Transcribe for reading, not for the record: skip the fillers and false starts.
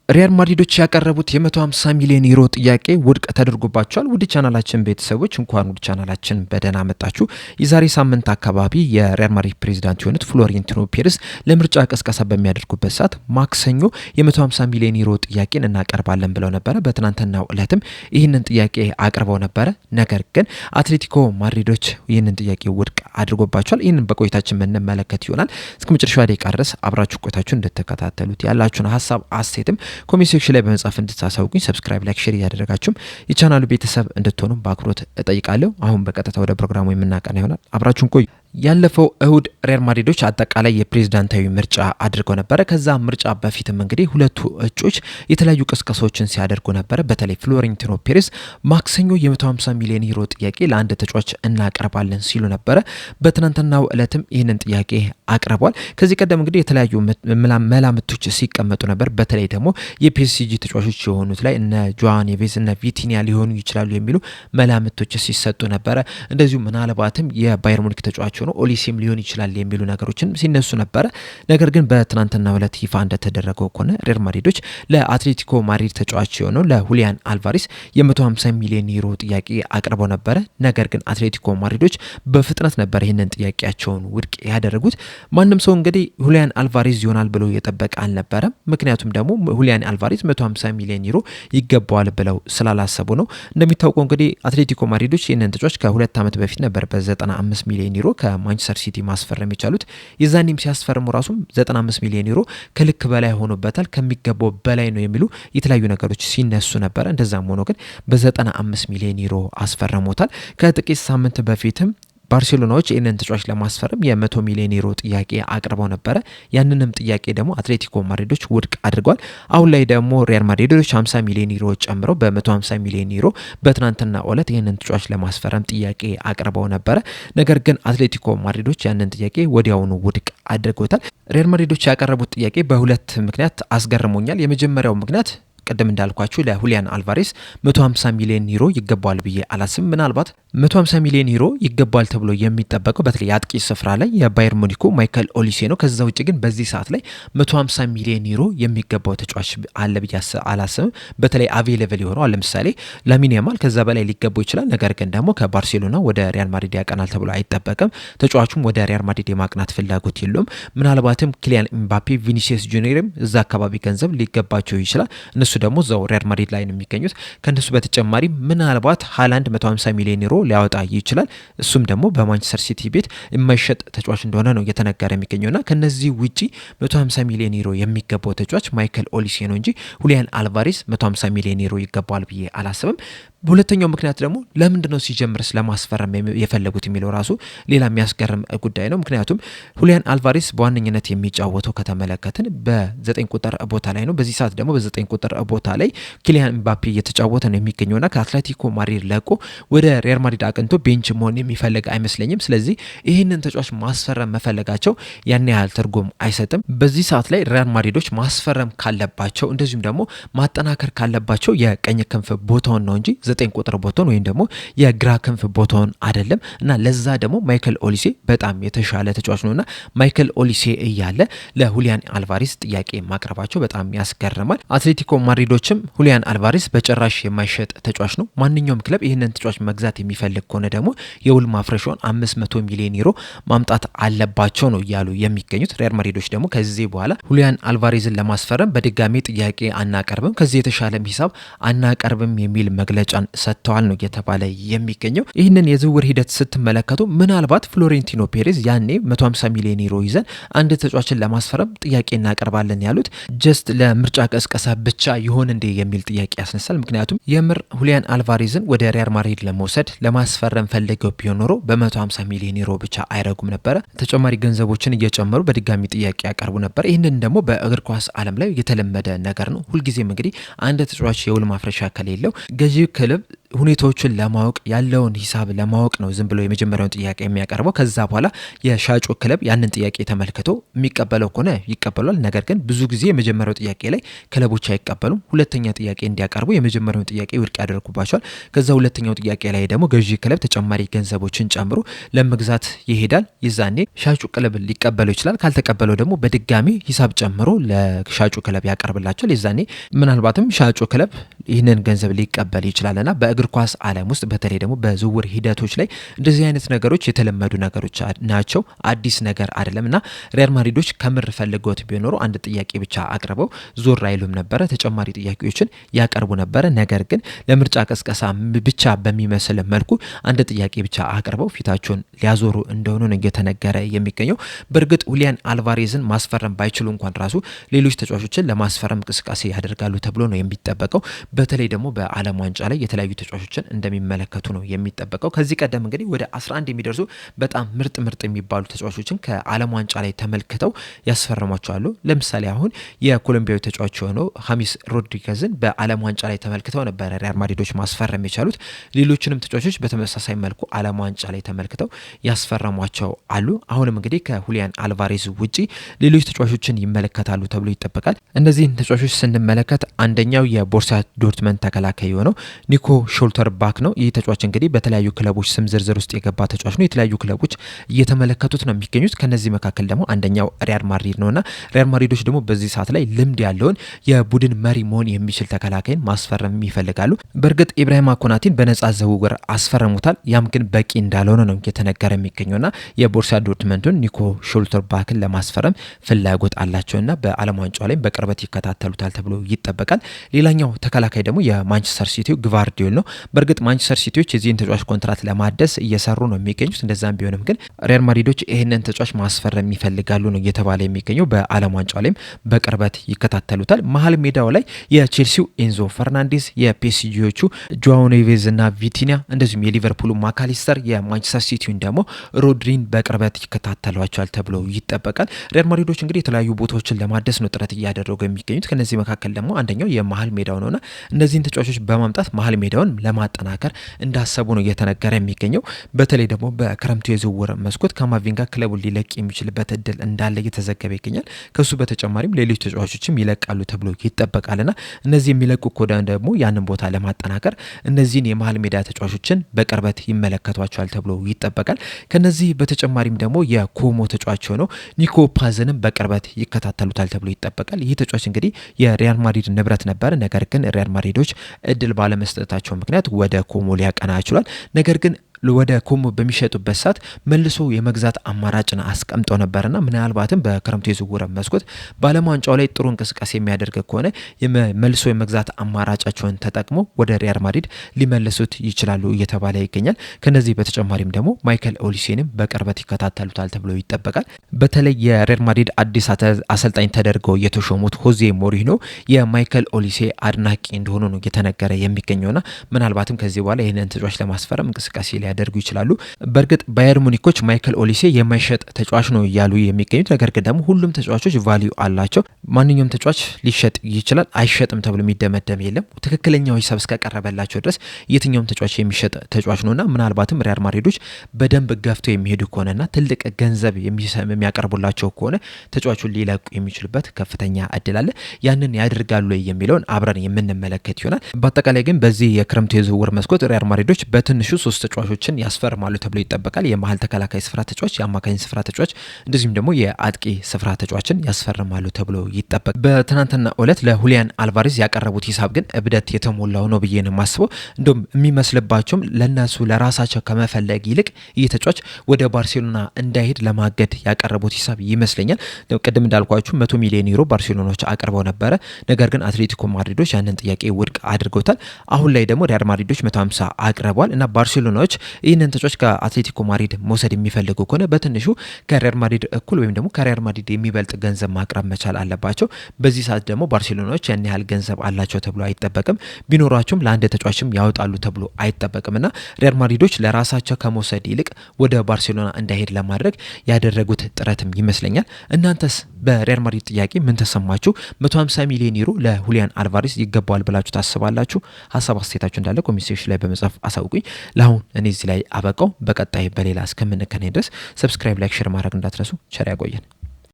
ሪያል ማድሪዶች ያቀረቡት የ150 ሚሊዮን ዩሮ ጥያቄ ውድቅ ተደርጎባቸዋል። ውድ ቻናላችን ቤተሰቦች እንኳን ውድ ቻናላችን በደህና መጣችሁ። የዛሬ ሳምንት አካባቢ የሪያል ማድሪድ ፕሬዚዳንት የሆኑት ፍሎሬንቲኖ ፔሬዝ ለምርጫ ቅስቀሳ በሚያደርጉበት ሰዓት ማክሰኞ የ150 ሚሊዮን ዩሮ ጥያቄን እናቀርባለን ብለው ነበረ። በትናንትናው ዕለትም ይህንን ጥያቄ አቅርበው ነበረ። ነገር ግን አትሌቲኮ ማድሪዶች ይህንን ጥያቄ ውድቅ አድርጎባቸዋል። ይህንን በቆይታችን የምንመለከት ይሆናል። እስከ መጨረሻው ደቂቃ ድረስ አብራችሁ ቆይታችሁ እንድትከታተሉት ያላችሁን ሀሳብ አስተያየትም ኮሜንት ሴክሽን ላይ በመጻፍ እንድታሳውቁኝ ሰብስክራይብ፣ ላይክ፣ ሼር እያደረጋችሁም የቻናሉ ቤተሰብ እንድትሆኑ በአክብሮት እጠይቃለሁ። አሁን በቀጥታ ወደ ፕሮግራሙ የምናቀና ይሆናል። አብራችሁን ቆዩ። ያለፈው እሁድ ሪያል ማድሪዶች አጠቃላይ የፕሬዝዳንታዊ ምርጫ አድርገው ነበረ። ከዛ ምርጫ በፊትም እንግዲህ ሁለቱ እጩዎች የተለያዩ ቅስቀሳዎችን ሲያደርጉ ነበረ። በተለይ ፍሎሬንቲኖ ፔሬዝ ማክሰኞ የ150 ሚሊዮን ዩሮ ጥያቄ ለአንድ ተጫዋች እናቀርባለን ሲሉ ነበረ። በትናንትናው ዕለትም ይህንን ጥያቄ አቅርቧል። ከዚህ ቀደም እንግዲህ የተለያዩ መላምቶች ሲቀመጡ ነበር። በተለይ ደግሞ የፒኤስጂ ተጫዋቾች የሆኑት ላይ እነ ጆዋን ኔቬዝ እነ ቪቲኒያ ሊሆኑ ይችላሉ የሚሉ መላምቶች ሲሰጡ ነበረ። እንደዚሁ ምናልባትም የባየር ሙኒክ ተጫዋች ነው ኦሊሴም ሊሆን ይችላል የሚሉ ነገሮችን ሲነሱ ነበረ። ነገር ግን በትናንትናው ዕለት ይፋ እንደተደረገው ከሆነ ሪያል ማድሪዶች ለአትሌቲኮ ማድሪድ ተጫዋች የሆነው ለሁሊያን አልቫሬስ የ150 ሚሊዮን ዩሮ ጥያቄ አቅርበው ነበረ። ነገር ግን አትሌቲኮ ማድሪዶች በፍጥነት ነበር ይህንን ጥያቄያቸውን ውድቅ ያደረጉት። ማንም ሰው እንግዲህ ሁሊያን አልቫሬስ ይሆናል ብሎ የጠበቀ አልነበረም። ምክንያቱም ደግሞ ሁሊያን አልቫሬስ 150 ሚሊዮን ዩሮ ይገባዋል ብለው ስላላሰቡ ነው። እንደሚታወቀው እንግዲህ አትሌቲኮ ማድሪዶች ይህንን ተጫዋች ከ2 ዓመት በፊት ነበር በ95 ሚሊዮን ዩሮ ማንቸስተር ሲቲ ማስፈረም የቻሉት። የዛኔም ሲያስፈርሙ ራሱም 95 ሚሊዮን ዩሮ ከልክ በላይ ሆኖበታል፣ ከሚገባው በላይ ነው የሚሉ የተለያዩ ነገሮች ሲነሱ ነበረ። እንደዛም ሆኖ ግን በ95 ሚሊዮን ዩሮ አስፈርሞታል። ከጥቂት ሳምንት በፊትም ባርሴሎናዎች ይህንን ተጫዋች ለማስፈረም የ100 ሚሊዮን ዩሮ ጥያቄ አቅርበው ነበረ። ያንንም ጥያቄ ደግሞ አትሌቲኮ ማድሪዶች ውድቅ አድርገዋል። አሁን ላይ ደግሞ ሪያል ማድሪዶች 50 ሚሊዮን ዩሮ ጨምረው በ150 ሚሊዮን ዩሮ በትናንትና ዕለት ይህንን ተጫዋች ለማስፈረም ጥያቄ አቅርበው ነበረ። ነገር ግን አትሌቲኮ ማድሪዶች ያንን ጥያቄ ወዲያውኑ ውድቅ አድርገውታል። ሪያል ማድሪዶች ያቀረቡት ጥያቄ በሁለት ምክንያት አስገርሞኛል። የመጀመሪያው ምክንያት ቀደም እንዳልኳችሁ ለሁሊያን አልቫሬስ 150 ሚሊዮን ዩሮ ይገባዋል ብዬ አላስብም። ምናልባት 150 ሚሊዮን ዩሮ ይገባዋል ተብሎ የሚጠበቀው በተለይ አጥቂ ስፍራ ላይ የባየር ሙኒኩ ማይከል ኦሊሴ ነው። ከዛ ውጭ ግን በዚህ ሰዓት ላይ 150 ሚሊዮን ዩሮ የሚገባው ተጫዋች አለ ብዬ አላስብም። በተለይ አቬሌብል የሆነው ለምሳሌ ላሚን ያማል ከዛ በላይ ሊገባው ይችላል። ነገር ግን ደግሞ ከባርሴሎና ወደ ሪያል ማድሪድ ያቀናል ተብሎ አይጠበቅም። ተጫዋቹም ወደ ሪያል ማድሪድ የማቅናት ፍላጎት የለውም። ምናልባትም ኪሊያን ኤምባፔ፣ ቪኒሲየስ ጁኒየርም እዛ አካባቢ ገንዘብ ሊገባቸው ይችላል። እነሱ ደግሞ እዛው ሪያል ማድሪድ ላይ ነው የሚገኙት። ከነሱ በተጨማሪ ምናልባት ሃላንድ 150 ሚሊዮን ዩሮ ሊያወጣ ይችላል። እሱም ደግሞ በማንቸስተር ሲቲ ቤት የማይሸጥ ተጫዋች እንደሆነ ነው እየተነገረ የሚገኘውና ከነዚህ ውጪ 150 ሚሊዮን ዩሮ የሚገባው ተጫዋች ማይከል ኦሊሴ ነው እንጂ ሁሊያን አልቫሬስ 150 ሚሊዮን ዩሮ ይገባዋል ብዬ አላስብም። በሁለተኛው ምክንያት ደግሞ ለምንድነው ሲጀምርስ ለማስፈረም የፈለጉት የሚለው ራሱ ሌላ የሚያስገርም ጉዳይ ነው። ምክንያቱም ሁሊያን አልቫሬስ በዋነኝነት የሚጫወተው ከተመለከትን በ9 ቁጥር ቦታ ላይ ነው። በዚህ ሰዓት ደግሞ በ9 ቁጥር ቦታ ላይ ኪሊያን ኤምባፔ እየተጫወተ ነው የሚገኘውና ከአትሌቲኮ ማድሪድ ለቆ ወደ ሪያል ማድሪድ አቅንቶ ቤንች መሆን የሚፈልግ አይመስለኝም። ስለዚህ ይህንን ተጫዋች ማስፈረም መፈለጋቸው ያን ያህል ትርጉም አይሰጥም። በዚህ ሰዓት ላይ ሪያል ማድሪዶች ማስፈረም ካለባቸው እንደዚሁም ደግሞ ማጠናከር ካለባቸው የቀኝ ክንፍ ቦታውን ነው እንጂ 9 ቁጥር ቦታውን ወይም ደግሞ የግራ ክንፍ ቦታውን አይደለም። እና ለዛ ደግሞ ማይከል ኦሊሴ በጣም የተሻለ ተጫዋች ነውና ማይከል ኦሊሴ እያለ ለሁሊያን አልቫሬስ ጥያቄ ማቅረባቸው በጣም ያስገርማል። አትሌቲኮ ማድሪዶችም ሁሊያን አልቫሬስ በጭራሽ የማይሸጥ ተጫዋች ነው፣ ማንኛውም ክለብ ይህንን ተጫዋች መግዛት የሚፈልግ ከሆነ ደግሞ የውል ማፍረሻውን 500 ሚሊዮን ዩሮ ማምጣት አለባቸው ነው እያሉ የሚገኙት። ሪያል ማድሪዶች ደግሞ ከዚህ በኋላ ሁሊያን አልቫሬዝን ለማስፈረም በድጋሚ ጥያቄ አናቀርብም፣ ከዚህ የተሻለም ሂሳብ አናቀርብም የሚል መግለጫን ሰጥተዋል ነው እየተባለ የሚገኘው። ይህንን የዝውውር ሂደት ስትመለከቱ ምናልባት ፍሎሬንቲኖ ፔሬዝ ያኔ 150 ሚሊዮን ዩሮ ይዘን አንድ ተጫዋችን ለማስፈረም ጥያቄ እናቀርባለን ያሉት ጀስት ለምርጫ ቀስቀሳ ብቻ ይሆን እንዴ የሚል ጥያቄ ያስነሳል። ምክንያቱም የምር ሁሊያን አልቫሬዝን ወደ ሪያል ማድሪድ ለመውሰድ ለማስፈረም ፈልገው ቢሆን ኖሮ በ150 ሚሊዮን ዩሮ ብቻ አይረጉም ነበረ። ተጨማሪ ገንዘቦችን እየጨመሩ በድጋሚ ጥያቄ ያቀርቡ ነበር። ይህንን ደግሞ በእግር ኳስ ዓለም ላይ የተለመደ ነገር ነው። ሁልጊዜም እንግዲህ አንድ ተጫዋች የውል ማፍረሻ ከሌለው ገዢ ክለብ ክለብ ሁኔታዎችን ለማወቅ ያለውን ሂሳብ ለማወቅ ነው ዝም ብሎ የመጀመሪያውን ጥያቄ የሚያቀርበው። ከዛ በኋላ የሻጩ ክለብ ያንን ጥያቄ ተመልክቶ የሚቀበለው ከሆነ ይቀበሏል። ነገር ግን ብዙ ጊዜ የመጀመሪያው ጥያቄ ላይ ክለቦች አይቀበሉም። ሁለተኛ ጥያቄ እንዲያቀርቡ የመጀመሪያውን ጥያቄ ውድቅ ያደርጉባቸዋል። ከዛ ሁለተኛው ጥያቄ ላይ ደግሞ ገዢ ክለብ ተጨማሪ ገንዘቦችን ጨምሮ ለመግዛት ይሄዳል። ይዛኔ ሻጩ ክለብ ሊቀበለው ይችላል። ካልተቀበለው ደግሞ በድጋሚ ሂሳብ ጨምሮ ለሻጩ ክለብ ያቀርብላቸዋል። ይዛኔ ምናልባትም ሻጩ ክለብ ይህንን ገንዘብ ሊቀበል ይችላልና በእግር ኳስ ዓለም ውስጥ በተለይ ደግሞ በዝውውር ሂደቶች ላይ እንደዚህ አይነት ነገሮች የተለመዱ ነገሮች ናቸው። አዲስ ነገር አይደለምና ሪያል ማድሪዶች ከምር ፈልገውት ቢኖሩ አንድ ጥያቄ ብቻ አቅርበው ዞር አይሉም ነበረ። ተጨማሪ ጥያቄዎችን ያቀርቡ ነበረ። ነገር ግን ለምርጫ ቀስቀሳ ብቻ በሚመስል መልኩ አንድ ጥያቄ ብቻ አቅርበው ፊታቸውን ሊያዞሩ እንደሆነ ነው እየተነገረ የሚገኘው። በእርግጥ ሁሊያን አልቫሬዝን ማስፈረም ባይችሉ እንኳን ራሱ ሌሎች ተጫዋቾችን ለማስፈረም እንቅስቃሴ ያደርጋሉ ተብሎ ነው የሚጠበቀው። በተለይ ደግሞ በዓለም ዋንጫ ላይ የተለያዩ ተጫዋቾችን እንደሚመለከቱ ነው የሚጠበቀው። ከዚህ ቀደም እንግዲህ ወደ 11 የሚደርሱ በጣም ምርጥ የሚባሉ ተጫዋቾችን ከዓለም ዋንጫ ላይ ተመልክተው ያስፈርሟቸዋል። ለምሳሌ አሁን የኮሎምቢያዊ ተጫዋች የሆነው ሀሚስ ሮድሪጌዝን በዓለም ዋንጫ ላይ ተመልክተው ነበር ሪያል ማድሪዶች ማስፈረም የቻሉት። ሌሎችንም ተጫዋቾች በተመሳሳይ መልኩ ዓለም ዋንጫ ላይ ተመልክተው ያስፈረሟቸው አሉ። አሁንም እንግዲህ ከሁሊያን አልቫሬዝ ውጪ ሌሎች ተጫዋቾችን ይመለከታሉ ተብሎ ይጠበቃል። እነዚህን ተጫዋቾች ስንመለከት አንደኛው የቦሩሲያ ዶርትመንድ ተከላካይ የሆነው ኒኮ ሾልተር ባክ ነው። ይህ ተጫዋች እንግዲህ በተለያዩ ክለቦች ስም ዝርዝር ውስጥ የገባ ተጫዋች ነው። የተለያዩ ክለቦች እየተመለከቱት ነው የሚገኙት። ከነዚህ መካከል ደግሞ አንደኛው ሪያል ማድሪድ ነውና ሪያል ማድሪዶች ደግሞ በዚህ ሰዓት ላይ ልምድ ያለውን የቡድን መሪ መሆን የሚችል ተከላካይን ማስፈረም ይፈልጋሉ። በእርግጥ ኢብራሂማ ኮናቴን በነጻ ዝውውር አስፈረሙታል። ያም ግን በቂ እንዳልሆነ ነው እየተነገረ የሚገኘውና የቦሩሲያ ዶርትመንዱን ኒኮ ሾልተር ባክን ለማስፈረም ፍላጎት አላቸውና በዓለም ዋንጫው ላይ በቅርበት ይከታተሉታል ተብሎ ይጠበቃል። ሌላኛው ተከላካይ ደግሞ የማንቸስተር ሲቲው ግቫርዲዮል ነው። በእርግጥ ማንቸስተር ሲቲዎች የዚህን ተጫዋች ኮንትራት ለማደስ እየሰሩ ነው የሚገኙት። እንደዛም ቢሆንም ግን ሪያል ማድሪዶች ይህንን ተጫዋች ማስፈረም ይፈልጋሉ ነው እየተባለ የሚገኘው። በዓለም ዋንጫው ላይም በቅርበት ይከታተሉታል። መሀል ሜዳው ላይ የቼልሲው ኤንዞ ፈርናንዴዝ፣ የፒኤስጂዎቹ ጆአዎ ኔቬዝ እና ቪቲኒያ እንደዚሁም የሊቨርፑሉ ማካሊስተር የማንቸስተር ሲቲውን ደግሞ ሮድሪን በቅርበት ይከታተሏቸዋል ተብሎ ይጠበቃል። ሪያል ማድሪዶች እንግዲህ የተለያዩ ቦታዎችን ለማደስ ነው ጥረት እያደረጉ የሚገኙት። ከነዚህ መካከል ደግሞ አንደኛው የመሀል ሜዳው ነውና እነዚህን ተጫዋቾች በማምጣት መሀል ሜዳውን ለማጠናከር እንዳሰቡ ነው እየተነገረ የሚገኘው። በተለይ ደግሞ በክረምቱ የዝውውር መስኮት ካማቪንጋ ክለቡን ሊለቅ የሚችልበት እድል እንዳለ እየተዘገበ ይገኛል። ከሱ በተጨማሪም ሌሎች ተጫዋቾችም ይለቃሉ ተብሎ ይጠበቃልና እነዚህ የሚለቁ ኮዳ ደግሞ ያንን ቦታ ለማጠናከር እነዚህን የመሀል ሜዳ ተጫዋቾችን በቅርበት ይመለከቷቸዋል ተብሎ ይጠበቃል። ከነዚህ በተጨማሪም ደግሞ የኮሞ ተጫዋች ሆነው ኒኮ ፓዝንም በቅርበት ይከታተሉታል ተብሎ ይጠበቃል። ይህ ተጫዋች እንግዲህ የሪያል ማድሪድ ንብረት ነበር። ነገር ግን ሪያል ማድሪዶች እድል ባለመስጠታቸው ምክንያት ወደ ኮሞ ሊያቀና ይችላል። ነገር ግን ወደ ኮሞ በሚሸጡበት ሰዓት መልሶ የመግዛት አማራጭን አስቀምጠው ነበርና ምናልባትም በክረምቱ የዝውውር መስኮት በዓለም ዋንጫው ላይ ጥሩ እንቅስቃሴ የሚያደርግ ከሆነ መልሶ የመግዛት አማራጫቸውን ተጠቅሞ ወደ ሪያል ማድሪድ ሊመልሱት ይችላሉ እየተባለ ይገኛል። ከነዚህ በተጨማሪም ደግሞ ማይከል ኦሊሴንም በቅርበት ይከታተሉታል ተብሎ ይጠበቃል። በተለይ የሪያል ማድሪድ አዲስ አሰልጣኝ ተደርገው የተሾሙት ሆዜ ሞሪኖ የማይከል ኦሊሴ አድናቂ እንደሆኑ ነው እየተነገረ የሚገኘውና ምናልባትም ከዚህ በኋላ ይህንን ተጫዋች ለማስፈረም እንቅስቃሴ ሊያደርጉ ይችላሉ። በእርግጥ ባየር ሙኒኮች ማይከል ኦሊሴ የማይሸጥ ተጫዋች ነው እያሉ የሚገኙት። ነገር ግን ደግሞ ሁሉም ተጫዋቾች ቫልዩ አላቸው። ማንኛውም ተጫዋች ሊሸጥ ይችላል፣ አይሸጥም ተብሎ የሚደመደም የለም። ትክክለኛው ሂሳብ እስከቀረበላቸው ድረስ የትኛውም ተጫዋች የሚሸጥ ተጫዋች ነውና ምናልባትም ሪያል ማድሪዶች በደንብ ገፍተው የሚሄዱ ከሆነና ትልቅ ገንዘብ የሚያቀርቡላቸው ከሆነ ተጫዋቹን ሊለቁ የሚችሉበት ከፍተኛ እድል አለ። ያንን ያደርጋሉ የሚለውን አብረን የምንመለከት ይሆናል። በአጠቃላይ ግን በዚህ የክረምቱ የዝውውር መስኮት ሪያል ማድሪዶች በትንሹ 3 ተጫዋቾችን ያስፈርማሉ ተብሎ ይጠበቃል። የመሀል ተከላካይ ስፍራ ተጫዋች፣ የአማካኝ ስፍራ ተጫዋች እንደዚሁም ደግሞ የአጥቂ ስፍራ ተጫዋችን ያስፈርማሉ ተብሎ ይጠበቃል። በትናንትና ዕለት ለሁሊያን አልቫሬዝ ያቀረቡት ሂሳብ ግን እብደት የተሞላው ነው ብዬ ነው የማስበው። እንደውም የሚመስልባቸውም ለነሱ ለራሳቸው ከመፈለግ ይልቅ ይህ ተጫዋች ወደ ባርሴሎና እንዳይሄድ ለማገድ ያቀረቡት ሂሳብ ይመስለኛል። ቅድም እንዳልኳችሁ 100 ሚሊዮን ዩሮ ባርሴሎናዎች አቅርበው ነበረ። ነገር ግን አትሌቲኮ ማድሪዶች ያንን ጥያቄ ውድቅ አድርገውታል። አሁን ላይ ደግሞ ሪያል ማድሪዶች 150 አቅርበዋል እና ባርሴሎናዎች ይህንን ተጫዋች ከአትሌቲኮ ማድሪድ መውሰድ የሚፈልጉ ከሆነ በትንሹ ከሪያል ማድሪድ እኩል ወይም ደግሞ ከሪያል ማድሪድ የሚበልጥ ገንዘብ ማቅረብ መቻል አለባቸው። በዚህ ሰዓት ደግሞ ባርሴሎናዎች ያን ያህል ገንዘብ አላቸው ተብሎ አይጠበቅም። ቢኖራቸውም ለአንድ ተጫዋችም ያወጣሉ ተብሎ አይጠበቅምና ሪያል ማድሪዶች ለራሳቸው ከመውሰድ ይልቅ ወደ ባርሴሎና እንዳይሄድ ለማድረግ ያደረጉት ጥረትም ይመስለኛል። እናንተስ በሪያል ማድሪድ ጥያቄ ምን ተሰማችሁ? 150 ሚሊዮን ዩሮ ለሁሊያን አልቫሬስ ይገባዋል ብላችሁ ታስባላችሁ? ሀሳብ አስተያየታችሁ እንዳለ ኮሜንት ሴክሽን ላይ በመጻፍ አሳውቁኝ። ለአሁን እኔ እዚህ ላይ አበቃው። በቀጣይ በሌላ እስከምንገናኝ ድረስ ሰብስክራይብ፣ ላይክ፣ ሼር ማድረግ እንዳትረሱ። ቸር ያቆየን።